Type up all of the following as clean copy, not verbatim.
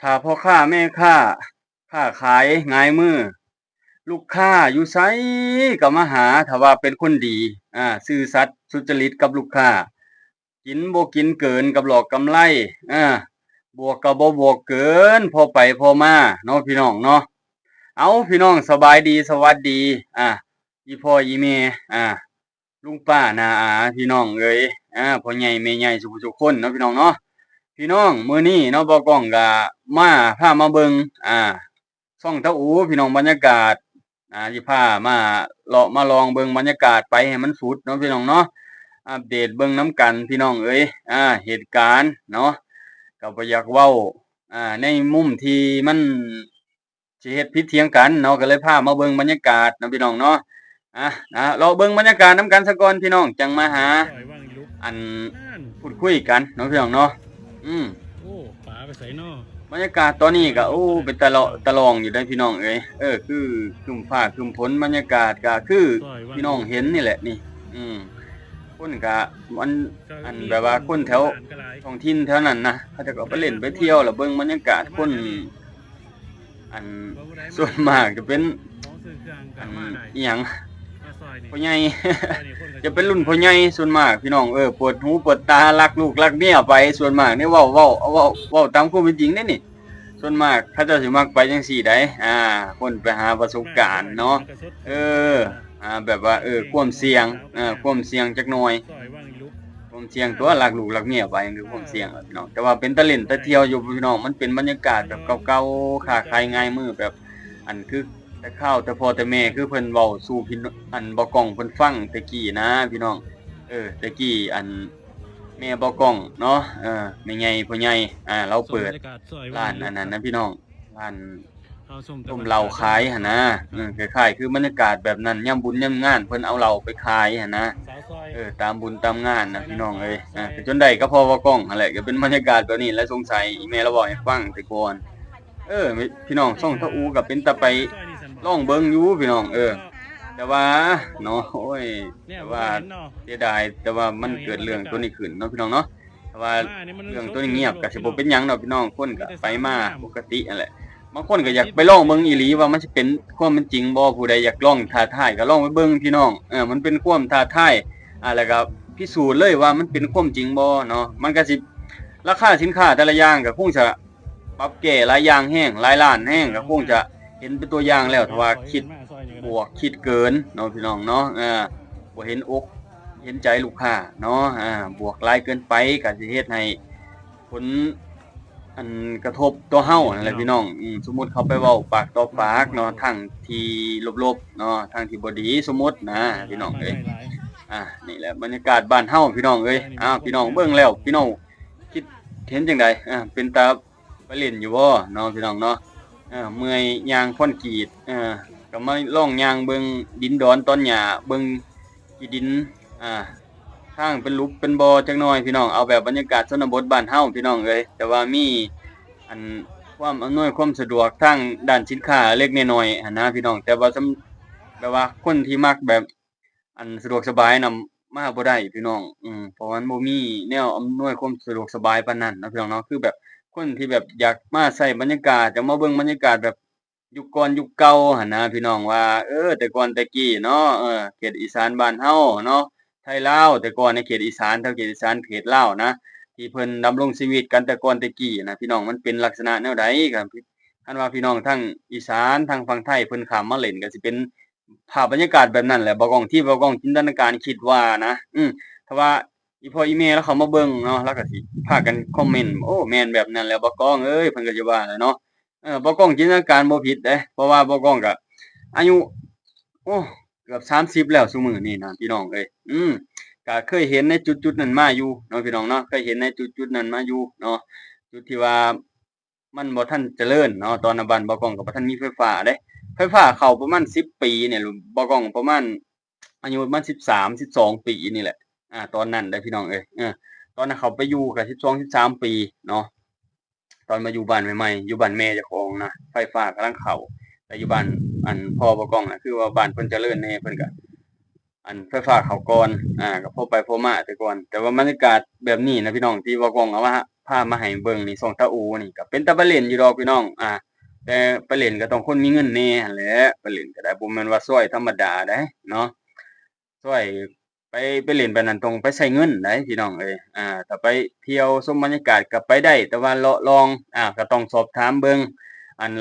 ถ้าพ่อค้าแม่ค้าค้าขายหงายมือลูกค้าอยู่ไสก็มาหาถ้าว่าเป็นคนดีซื่อสัตย์สุจริตกับลูกค้ากินบ่กินเกินกับหลอกกำไรอาบวกก็บ่บวกเกินพอไปพอมาเนาะพี่น้องเนาะเอาพี่น้องสบายดีสวัสดีอีพ่ออีแม่ลุงป้าน้าอาพี่น้องเอ๋ยพ่อใหญ่แม่ใหญ่สุขทุกคนเนาะพี่น้องเนาะ พี่น้องมื้อนี้เนาะบ่กล้องก็พามาเบิ่งช่องตาอูพี่น้องบรรยากาศสิพามาเลาะมาลองเบิ่งบรรยากาศไปให้มันสุดเนาะพี่น้องเนาะอัปเดตเบิ่งนำกันพี่น้องเอ้ยเหตุการณ์เนาะก็บ่อยากเว้าในมุมที่มันสิเฮ็ดผิดเถียงกันเนาะก็เลยพามาเบิ่งบรรยากาศเนาะพี่น้องเนาะเลาะเบิ่งบรรยากาศนำกันซะก่อนพี่น้องจังมาหาอันพูดคุยกันเนาะพี่น้องเนาะอืมโอ้ป๋าไปใส่นอบรรยากาศตอนนี้ก็เป็นตะเลาะตะลองอยู่ได้อพี่น้องเอ้ยคือครึ้มฟ้าครึ้มฝนบรรยากาศก็คือพี่น้องเห็นนี่แหละนี่คนก็มันแบบว่าคนแถวท้องถิ่นแถวนั้นนะเขาจะก็ไปเล่นไปเที่ยวแล้วเบิ่งบรรยากาศคนอันส่วนมากจะเป็นอีหยังพ่อใหญ่ จะเป็นรุ่นพ่อใหญ่ส่วนมากพี่น้องปวดหูปวดตารักลูกรักเมียไปส่วนมากนี่เว้าตามความเป็นจริงเด้นี่ส่วนมากเขาเจ้าสิมักไปจังซี่ได้คนไปหาประสบการณ์เนาะเออแบบว่าความเสี่ยงความเสี่ยงจักหน่อยความเสี่ยงตัวรักลูกรักเมียไปคือความเสี่ยงพี่น้องแต่ว่าเป็นตะเล่นตะเที่ยวอยู่พี่น้องมันเป็นบรรยากาศแบบเก่าๆค้าขายง่ายมือแบบอันคือแต่ข้าวแต่พ่อแต่แม่คือเพิ่นเว้าสู่พี่บ่กล้องเพิ่นฟังแต่กี้นะพี่น้องแต่กี้แม่บ่กล้องเนาะแม่ใหญ่พ่อใหญ่เราเปิดร้านอันนั้นนะพี่น้องร้านต้มเหล้าขายหั่นนะคล้ายๆคือบรรยากาศแบบนั้นยามบุญยามงานเพิ่นเอาเหล้าไปขายหั่นนะตามบุญตามงานนะพี่น้องเอ้ยก็จนได้ก็เพราะว่ากล้องนั่นแหละก็เป็นบรรยากาศแบบนี้และสงสัยอีแม่เราบอกให้ฟังแต่ก่อนพี่น้องช่องตะอูก็เป็นตาไปลองเบิ่งอยู่พี่น้องแต่ว่าเนาะโอ้ยแต่ว่าเสียดายแต่ว่ามันเกิดเรื่องตัวนี้ขึ้นเนาะพี่น้องเนาะแต่ว่าเรื่องตัวนี้เงียบก็สิบ่เป็นหยังดอกพี่น้องคนก็ไปมาปกตินั่นแหละบางคนก็อยากไปลองเบิ่งอีหลีว่ามันสิเป็นความเป็นจริงบ่ผู้ใดอยากลองท้าทายก็ลองไปเบิ่งพี่น้องมันเป็นความท้าทายแล้วก็พิสูจน์เลยว่ามันเป็นความจริงบ่เนาะมันก็สิราคาสินค้าแต่ละอย่างก็คงจะปรับแก้หลายอย่างแฮงหลายล้านแฮงก็คงจะเห็นเป็นตัวอย่างแล้วถ้าว่าคิดบวกคิดเกินเนาะพี่น้องเนาะบ่เห็นอกเห็นใจลูกค้าเนาะบวกหลายเกินไปก็สิเฮ็ดให้ผลอันกระทบตัวเฮานั่นแหละพี่น้องสมมุติเขาไปเว้าปากต่อปากเนาะทางที่ลบๆเนาะทางที่บ่ดีสมมุตินะพี่น้องเอ้ยนี่แหละบรรยากาศบ้านเฮาพี่น้องเอ้ยพี่น้องเบิ่งแล้วพี่น้องคิดเห็นจังไดเป็นตาไปเล่นอยู่บ่เนาะพี่น้องเนาะเมื่อยย่างคอนกรีตก็มาลองย่างเบิ่งดินดอนตอนหญ้าเบิ่งขี้ดินทางเป็นหลุมเป็นบ่อจักหน่อยพี่น้องเอาแบบบรรยากาศชนบทบ้านเฮาพี่น้องเอ้ยแต่ว่ามีอันความอำนวยความสะดวกทางด้านสินค้าเล็กน้อยๆหั้นนะพี่น้องแต่ว่าแบบว่าคนที่มักแบบอันสะดวกสบายนำมาบ่ได้พี่น้องเพราะมันบ่มีแนวอำนวยความสะดวกสบายปานนั้นเนาะพี่น้องเนาะคือแบบคนที่แบบอยากมาใช้บรรยากาศอยากมาเบิ่งบรรยากาศแบบยุคก่อนยุคเก่าหั่นนะพี่น้องว่าแต่ก่อนแต่กี้เนาะเขตอีสานบ้านเฮาเนาะไทยลาวแต่ก่อนในเขตอีสานเขตอีสานเขตลาวนะที่เพิ่นดำรงชีวิตกันแต่ก่อนแต่กี้นะพี่น้องมันเป็นลักษณะแนวใดก็คันว่าพี่น้องทางอีสานทางฝั่งไทยเพิ่นข้ามมาเล่นก็สิเป็นภาพบรรยากาศแบบนั้นแหละบ่ก้องที่บ่ก้องจินตนาการคิดว่านะถ้าว่าอีพ่ออีแม่แล้วเขามาเบิ่งเนาะแล้วก็สิพากันคอมเมนต์โอ้แม่นแบบนั้นแหล้วบ่ก้องเอ้ยเพิ่นก็สิว่าแหละเนาะบ่ก้องจินตนาการบ่ผิดเด้เพราะว่าบ่ก้องก็อายุโอ้เกือบ30แล้วซุมื้อนี้นะพี่น้องเอ้ยก็เคยเห็นในจุดๆนั้นมาอยู่เนาะพี่น้องเนาะเคยเห็นในจุดๆนั้นมาอยู่เนาะจุดที่ว่ามันบ่ทันเจริญเนาะตอนนั้นบ้านบ่ก้องก็บ่ทันมีไฟฟ้าเด้ไฟฟ้าเข้าประมาณ10ปีเนี่ยบ่ก้องประมาณอายุประมาณ13-12ปีนี่แหละตอนนั้นเด้อพี่น้องเอ้ยตอนนั้นเขาไปอยู่ก็12-13ปีเนาะตอนมาอยู่บ้านใหม่ๆอยู่บ้านแม่เจ้าของนะไฟฟ้ากำลังเข้าแต่อยู่บ้านพ่อบ่ก้องน่ะคือว่าบ้านเพิ่นเจริญแหน่เพิ่นก็ไฟฟ้าเข้าก่อนก็พอไปพอมาแต่ก่อนแต่ว่าบรรยากาศแบบนี้นะพี่น้องที่บ่ก้องเอามา พามาให้เบิ่งนี่ช่องตาอูนี่ก็เป็นตาไปเล่นอยู่ดอกพี่น้องแต่ไปเล่นก็ต้องคนมีเงินแหน่หั้นแหละไปเล่นก็ได้บ่แม่นว่าซอยธรรมดาได้เนาะซอยไปเล่นแบบนั้นต้องไปใช้เงินได้พี่น้องเอ้ยถ้าไปเที่ยวชมบรรยากาศก็ไปได้แต่ว่าเลาะลองก็ต้องสอบถามเบิ่ง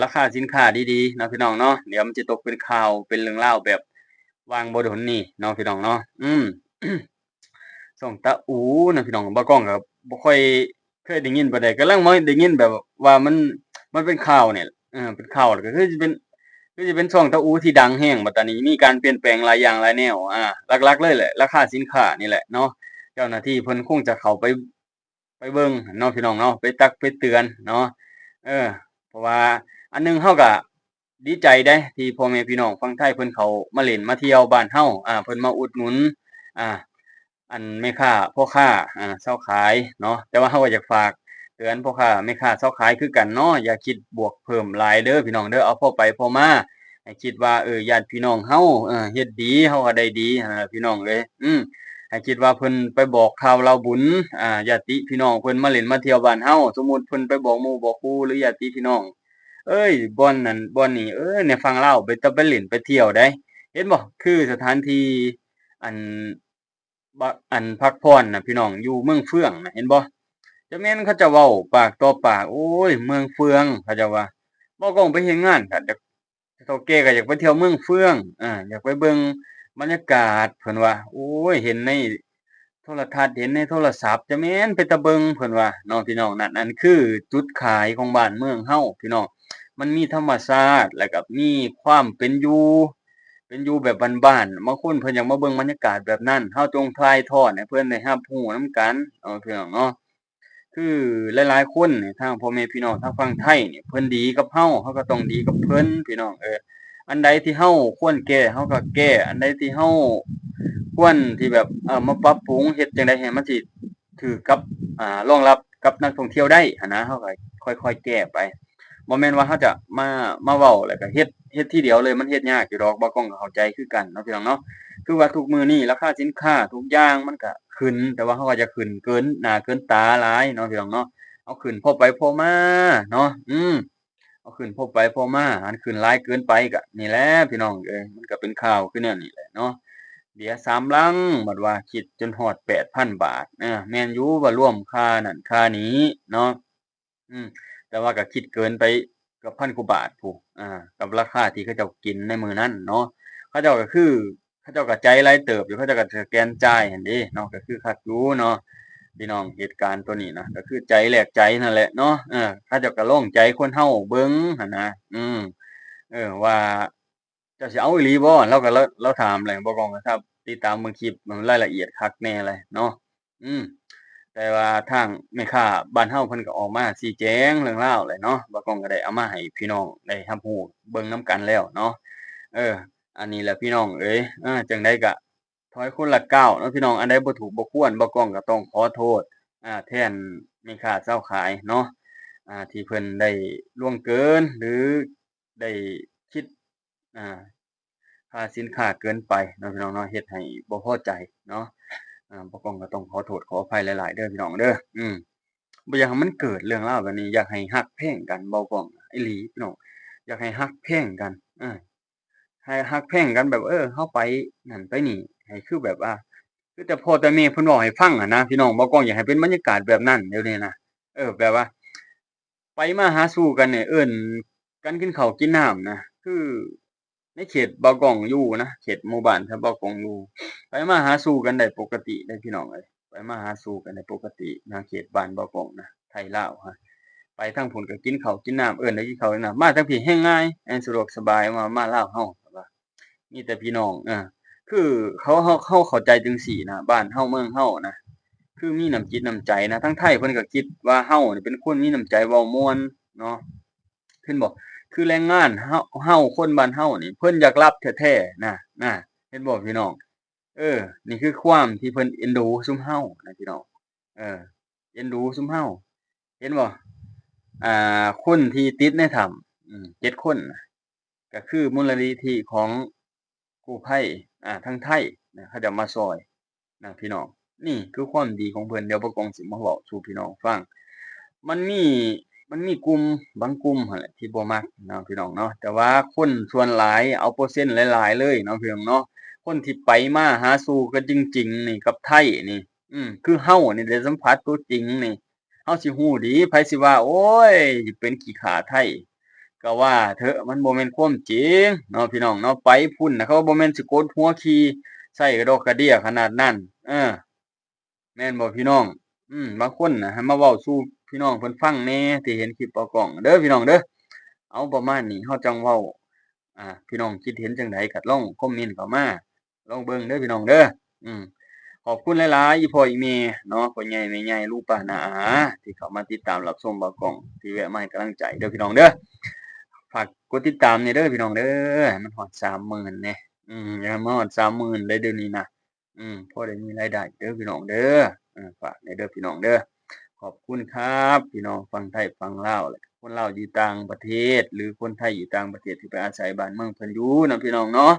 ราคาสินค้าดีๆเนาะพี่น้องเนาะเดี๋ยวมันสิตกเป็นข่าวเป็นเรื่องราวแบบวางบ่โดนนี่เนาะพี่น้องเนาะช่องตาอูนะพี่น้องบ่กล้องก็บ่ค่อยเคยได้ยินปานใดกำลังมาได้ยินแบบว่ามันเป็นข่าวเนี่ยเป็นข่าวแล้วก็คือสิเป็นช่องตาอูที่ดังแรงบัดตอนนี้มีการเปลี่ยนแปลงหลายอย่างหลายแนวหลักๆเลยแหละราคาสินค้านี่แหละเนาะเจ้าหน้าที่เพิ่นคงจะเข้าไปเบิ่งเนาะพี่น้องเนาะไปตักไปเตือนเนาะเพราะว่าอันหนึ่งเราก็ดีใจเด้ที่พ่อแม่พี่น้องฝั่งไทยเพิ่นเข้ามาเล่นมาเที่ยวบ้านเราเพิ่นมาอุดหนุนอ่าแม่ค้าพ่อค้าเซาขายเนาะแต่ว่าเราก็อยากฝากเตือนพ่อค้าแม่ค้าเซาขายคือกันเนาะอย่าคิดบวกเพิ่มหลายเด้อพี่น้องเด้อเอาพอไปพอมาให้คิดว่าญาติพี่น้องเฮาเฮ็ดดีเฮาก็ได้ดีพี่น้องเอ้ยให้คิดว่าเพิ่นไปบอกข่าวเล่าบุญญาติพี่น้องเพิ่นมาเล่นมาเที่ยวบ้านเฮาสมมุติเพิ่นไปบอกหมู่บอกครูหรือญาติพี่น้องเอ้ยบ่อนนั้นบ่อนนี้เนี่ยฟังเล่าวเป็นตาไปเล่นไปเที่ยวได้เห็นบ่คือสถานที่อันพักผ่อนน่ะพี่น้องอยู่เมืองเฟื่องน่ะเห็นบ่จักแม่นเขาเจ้าเว้าปากต่อปากโอ้ยเมืองเฟืองเขาเจ้าว่าบ่ต้องไปเฮ็ดงานก็อยากเฒ่าแก่ก็อยากไปเที่ยวเมืองเฟืองอยากไปเบิ่งบรรยากาศเพิ่นว่าโอ้ยเห็นในโทรทัศน์เห็นในโทรศัพท์จักแม่นเป็นตาเบิ่งเพิ่นว่าเนาะพี่น้องนั่นคือจุดขายของบ้านเมืองเฮาพี่น้องมันมีธรรมชาติแล้วก็มีความเป็นอยู่แบบบ้านๆบางคนเพิ่นอยากมาเบิ่งบรรยากาศแบบนั้นเฮาจงถ่ายทอดให้เพิ่นได้รับรู้นำกันพี่น้องเนาะคือหลายๆคนนี่ทางพ่อแม่พี่น้องทางฝั่งไทยนี่เพิ่นดีกับเฮาก็ต้องดีกับเพิ่นพี่น้องอันใดที่เฮาควรแก้เฮาก็แก้อันใดที่เฮาควรที่แบบมาปรับปรุงเฮ็ดจั่งใดให้มันสิถูกกับรองรับกับนักท่องเที่ยวได้หั้นนะเฮาก็ค่อยๆแก้ไปบ่แม่นว่าเฮาจะมาเว้าแล้วก็เฮ็ดทีเดียวเลยมันเฮ็ดยากอยู่ดอกบ่กล้องก็เข้าใจคือกันเนาะพี่น้องเนาะคือว่าทุกมื้อนี้ราคาสินค้าทุกอย่างมันก็ขึ้นแต่ว่าเฮาก็อย่าขึ้นเกินหน้าเกินตาหลายเนาะพี่น้องเนาะเอาขึ้นพอไปพอมาเนาะเอาขึ้นพอไปพอมาอันขึ้นหลายเกินไปก็นี่แหละพี่น้องมันก็เป็นข่าวคือแนวนี้แหละเนาะเบียร์3ลังบัดว่าคิดจนฮอด 8,000 บาทแม่นอยู่ว่ารวมค่านั่นค่านี้เนาะอืมแต่ว่าก็คิดเกินไปเกือบ1,000กว่าบาทพู้นกับราคาที่เขาเจ้ากินในมื้อนั้นเนาะเขาเจ้าก็คือเขาเจ้าก็ใจหลายเติบอยู่เขาเจ้าก็สแกนจ่ายหั้นเด้เนาะก็คือคักอยู่เนาะพี่น้องเหตุการณ์ตัวนี้นะก็คือใจแลกใจนั่นแหละเนาะเขาเจ้าก็ลงใจคนเฮาเบิ่งหั้นนะว่าเจ้าสิเอาอีหลีบ่เราถามแหละบ่กล้องก็ครับติดตามเบิ่งคลิปมันรายละเอียดคักแน่เลยเนาะอืม แต่ว่าทางแม่ค้าบ้านเฮาเพิ่นก็ออกมาชี้แจงเรื่องราวแหละเนาะบ่กล้องก็ได้เอามาให้พี่น้องได้รับรู้เบิ่งนำกันแล้วเนาะเอออันนี้แหละพี่น้องเอ๋ยจั่งใดก็ถอยคนละก้าวเนาะพี่น้องอันใดบ่ถูกบ่ควรบ่กล้องก็ต้องขอโทษแทนแม่ค้าเจ้าขายเนาะที่เพิ่นได้ล่วงเกินหรือได้คิดอ่าค่าสินค้าเกินไปเนาะพี่น้องเนาะเฮ็ดให้บ่พอใจเนาะ บ่กล้องก็ต้องขอโทษขออภัยหลายๆเด้อพี่น้องเด้อบ่อยากให้มันเกิดเรื่องราวแบบนี้อยากให้รักแพงกันเบากล้องอีหลีพี่น้องอยากให้รักแพงกันให้รักแพงกันแบบเฮาไปนั่นไปนี่ให้คือแบบว่าคือแต่พ่อแต่แม่เพิ่นเว้าให้ฟังอะนะพี่น้องบ่กล้องอยากให้เป็นบรรยากาศแบบนั้นเดี๋ยวนี้นะแบบว่าไปมาหาสู่กันเนี่ยเอิ้นกันกินข้าวกินน้ำนะคือในเขตบ่าวกล้องอยู่นะเขตหมู่บ้านแถวบ่าวกล้องอยู่ไปมาหาสู่กันได้ปกติเด้อพี่น้องเอ้ยไปมาหาสู่กันได้ปกตินะเขตบ้านบ่าวกล้องนะไทยลาวไปทางพุ่นก็กินข้าวกินน้ำเอิ้นได้กินข้าวกินน้ำมาทางพี่แฮ่งง่ายสะดวกสบายมาลาวเฮาว่ามีแต่พี่น้องคือเขาเข้าใจจังซี้นะบ้านเฮาเมืองเฮานะ คือมีน้ำจิตน้ำใจนะทั้งไทยเพิ่นก็คิดว่าเฮานี่เป็นคนมีน้ำใจเว้าม่วนเนาะเพิ่นบอกคือแรงงานเฮาคนบ้านเฮานี่เพิ่นอยากรับแท้ๆนะเห็นบ่พี่น้องนี่คือความที่เพิ่นเอ็นดูซุมเฮานะพี่น้องเออเอ็นดูซุมเฮาเห็นบ่คนที่ติดในถ้ำ7คนน่ะก็คือมูลนิธิของกู้ภัยทางไทยนะเขาจะมาช่วยนะพี่น้อง นี่คือความดีของเพิ่นเดี๋ยวบ่กล้องสิมาเว้าสู่พี่น้องฟัง มันมีมันมีกลุ่มบางกลุ่มหั่นแหละที่บ่มักเนาะพี่น้องเนาะแต่ว่าคนส่วนหลายเอาเปอร์เซ็นต์หลายๆเลยเนาะพี่น้องเนาะคนที่ไปมาหาสู่กันจริงๆนี่กับไทยนี่คือเฮานี่ได้สัมผัสตัวจริงนี่เฮาสิฮู้ดีไผสิว่าโอ๊ยเป็นขี้ข้าไทยก็ว่าเถอะมันบ่แม่นความจริงเนาะพี่น้องเนาะไปพุ่นน่ะเขาบ่แม่นสิกดหัวขี่ใส่กระดอกกระเดี้ยขนาดนั้นแม่นบ่พี่น้องบางคนน่ะให้มาเว้าสู่พี่น้องเพิ่นฟังแหน่ที่เห็นคลิปเบากล้องเด้อพี่น้องเด้อเอาประมาณนี้เฮาจังเว้าพี่น้องคิดเห็นจั่งใดก็ลองคอมเมนต์เข้ามาลองเบิ่งเด้อพี่น้องเด้ออืมขอบคุณหลายๆอีพ่ออีแม่เนาะพ่อใหญ่แม่ใหญ่ลุงป้าน้าอาที่เข้ามาติดตามรับชมเบากล้องที่แวะมาให้กำลังใจเด้อพี่น้องเด้อฝากกดติดตามแหน่เด้อพี่น้องเด้อให้มันฮอด30,000แหน่อย่าให้มันฮอด30,000เลยเดี๋ยวนี้นะพอได้มีรายได้เด้อพี่น้องเด้อฝากแหน่เด้อพี่น้องเด้อ ขอบคุณครับพี่น้องฝั่งไทยฝั่งลาวและคนลาวอยู่ต่างประเทศหรือคนไทยอยู่ต่างประเทศที่ไปอาศัยบ้านเมืองเพิ่นอยู่นะพี่น้องเนาะ